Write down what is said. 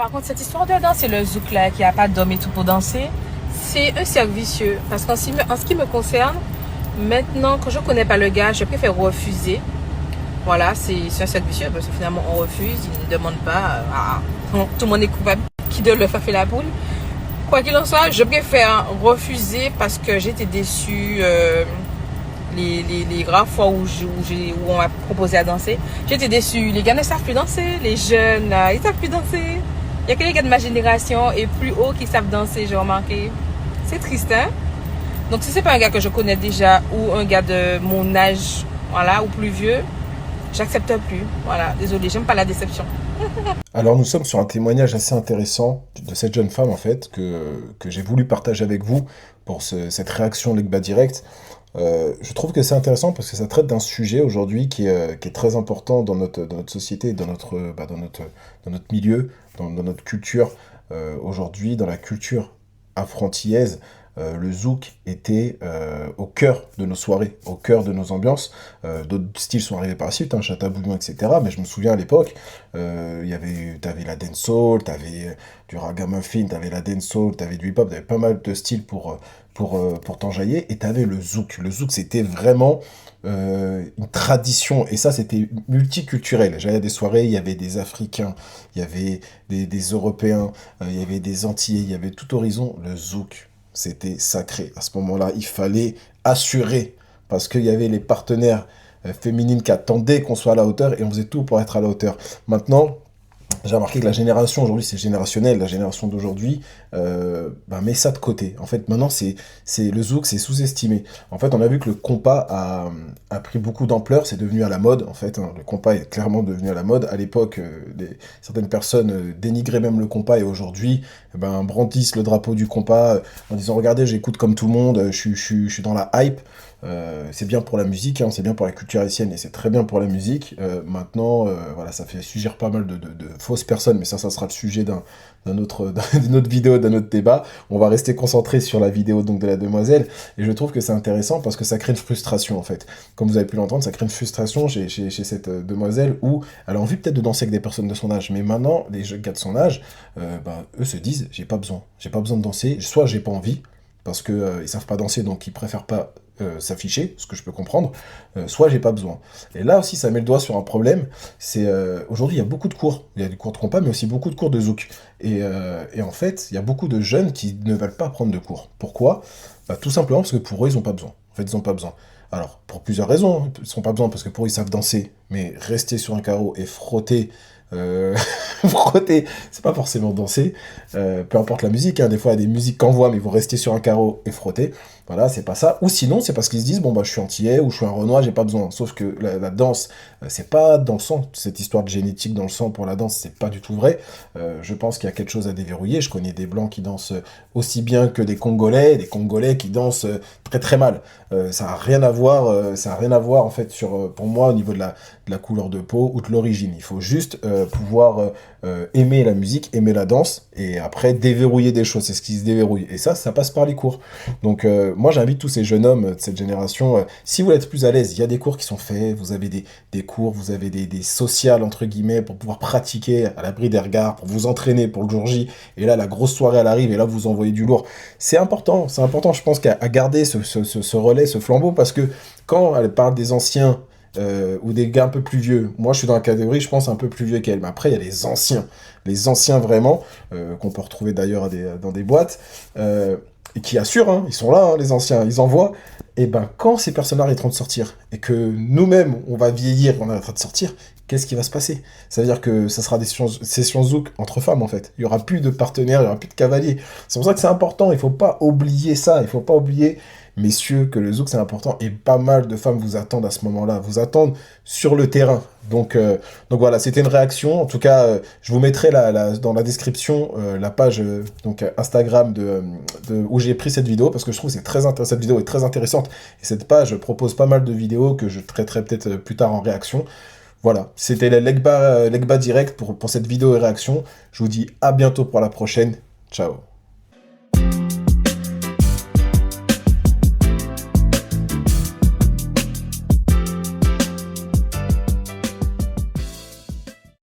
Par contre, cette histoire de danser le zouk là, qui a pas d'homme et tout pour danser, c'est un cercle vicieux. Parce qu'en ce qui me concerne, maintenant, quand je connais pas le gars, je préfère refuser. Voilà, c'est un cercle vicieux parce que finalement on refuse, il ne demande pas. Tout le monde est coupable. Qui de l'œuf a fait la poule. Quoi qu'il en soit, je préfère refuser parce que j'étais déçue les rares fois où on m'a proposé à danser. J'étais déçue. Les gars ne savent plus danser. Les jeunes, là, ils savent plus danser. Il y a que les gars de ma génération et plus haut qui savent danser, j'ai remarqué. C'est triste, hein? Donc si c'est pas un gars que je connais déjà ou un gars de mon âge, voilà, ou plus vieux, j'accepte plus. Voilà, désolé, j'aime pas la déception. Alors nous sommes sur un témoignage assez intéressant de cette jeune femme en fait que j'ai voulu partager avec vous pour cette réaction Legba Direct. Je trouve que c'est intéressant parce que ça traite d'un sujet aujourd'hui qui est très important dans notre société, dans notre milieu, dans notre culture. Aujourd'hui, dans la culture afro-antillaise, le zouk était au cœur de nos soirées, au cœur de nos ambiances. D'autres styles sont arrivés par la suite, hein, Chata Bouillon, etc. Mais je me souviens à l'époque, t'avais la dancehall, t'avais du ragamuffin, t'avais la dancehall, t'avais du hip-hop, t'avais pas mal de styles pour t'enjailler. Et t'avais le zouk. Le zouk, c'était vraiment une tradition. Et ça, c'était multiculturel. J'allais à des soirées, il y avait des Africains, il y avait des Européens, il y avait des Antillais, il y avait tout horizon. Le zouk, c'était sacré. À ce moment-là, il fallait assurer, parce qu'il y avait les partenaires féminines qui attendaient qu'on soit à la hauteur, et on faisait tout pour être à la hauteur. Maintenant, j'ai remarqué que la génération aujourd'hui, c'est générationnel, la génération d'aujourd'hui met ça de côté. En fait, maintenant, c'est le zouk, c'est sous-estimé. En fait, on a vu que le compas a pris beaucoup d'ampleur, c'est devenu à la mode, en fait. Hein. Le compas est clairement devenu à la mode. À l'époque, certaines personnes dénigraient même le compas, et aujourd'hui, brandissent le drapeau du compas en disant, regardez, j'écoute comme tout le monde, je suis dans la hype. C'est bien pour la musique, hein, c'est bien pour la culture haïtienne et c'est très bien pour la musique. Maintenant, voilà, ça fait surgir pas mal de fausses personnes, mais ça sera le sujet d'une autre vidéo, d'un autre débat. On va rester concentré sur la vidéo donc de la demoiselle, et je trouve que c'est intéressant parce que ça crée une frustration en fait. Comme vous avez pu l'entendre, ça crée une frustration chez cette demoiselle où elle a envie peut-être de danser avec des personnes de son âge, mais maintenant, les jeunes gars de son âge, eux se disent, j'ai pas besoin de danser, soit j'ai pas envie, parce que ils savent pas danser, donc ils préfèrent pas s'afficher, ce que je peux comprendre, soit j'ai pas besoin. Et là aussi, ça met le doigt sur un problème, c'est aujourd'hui, il y a beaucoup de cours, il y a des cours de compas, mais aussi beaucoup de cours de zouk. Et en fait, il y a beaucoup de jeunes qui ne veulent pas prendre de cours. Pourquoi? Tout simplement parce que pour eux, ils ont pas besoin. En fait, ils ont pas besoin. Alors, pour plusieurs raisons, ils n'ont pas besoin parce que pour eux, ils savent danser, mais rester sur un carreau et frotter, frotter, c'est pas forcément danser, peu importe la musique, hein, des fois il y a des musiques qu'envoient, mais ils vont rester sur un carreau et frotter, voilà, c'est pas ça. Ou sinon, c'est parce qu'ils se disent, bon, je suis antillais ou je suis un renois, j'ai pas besoin. Sauf que la danse, c'est pas dans le sang, cette histoire de génétique dans le sang pour la danse, c'est pas du tout vrai. Je pense qu'il y a quelque chose à déverrouiller. Je connais des blancs qui dansent aussi bien que des Congolais qui dansent très très mal. Ça a rien à voir, en fait, pour moi, au niveau de la couleur de peau ou de l'origine. Il faut juste pouvoir aimer la musique, aimer la danse, et après déverrouiller des choses, c'est ce qui se déverrouille. Et ça passe par les cours. Donc moi j'invite tous ces jeunes hommes de cette génération, si vous êtes plus à l'aise, il y a des cours qui sont faits, vous avez des cours, vous avez des sociales entre guillemets pour pouvoir pratiquer à l'abri des regards, pour vous entraîner pour le jour J, et là la grosse soirée elle arrive et là vous envoyez du lourd. C'est important je pense qu'à garder ce relais, ce flambeau, parce que quand elle parle des anciens, ou des gars un peu plus vieux. Moi, je suis dans la catégorie, je pense, un peu plus vieux qu'elle. Mais après, il y a les anciens vraiment, qu'on peut retrouver d'ailleurs dans des boîtes, et qui assurent, hein, ils sont là, hein, les anciens, ils envoient. Et quand ces personnes-là arrêteront de sortir, et que nous-mêmes, on va vieillir, on arrêtera de sortir, qu'est-ce qui va se passer? Ça veut dire que ça sera des sessions zouk entre femmes, en fait. Il y aura plus de partenaires, il y aura plus de cavaliers. C'est pour ça que c'est important, il faut pas oublier ça, il faut pas oublier, messieurs, que le zouk c'est important, et pas mal de femmes vous attendent à ce moment-là, vous attendent sur le terrain. Donc voilà, c'était une réaction. En tout cas, je vous mettrai dans la description la page Instagram où j'ai pris cette vidéo, parce que je trouve que cette vidéo est très intéressante, et cette page propose pas mal de vidéos que je traiterai peut-être plus tard en réaction. Voilà, c'était Legba Direct pour cette vidéo et réaction. Je vous dis à bientôt pour la prochaine. Ciao.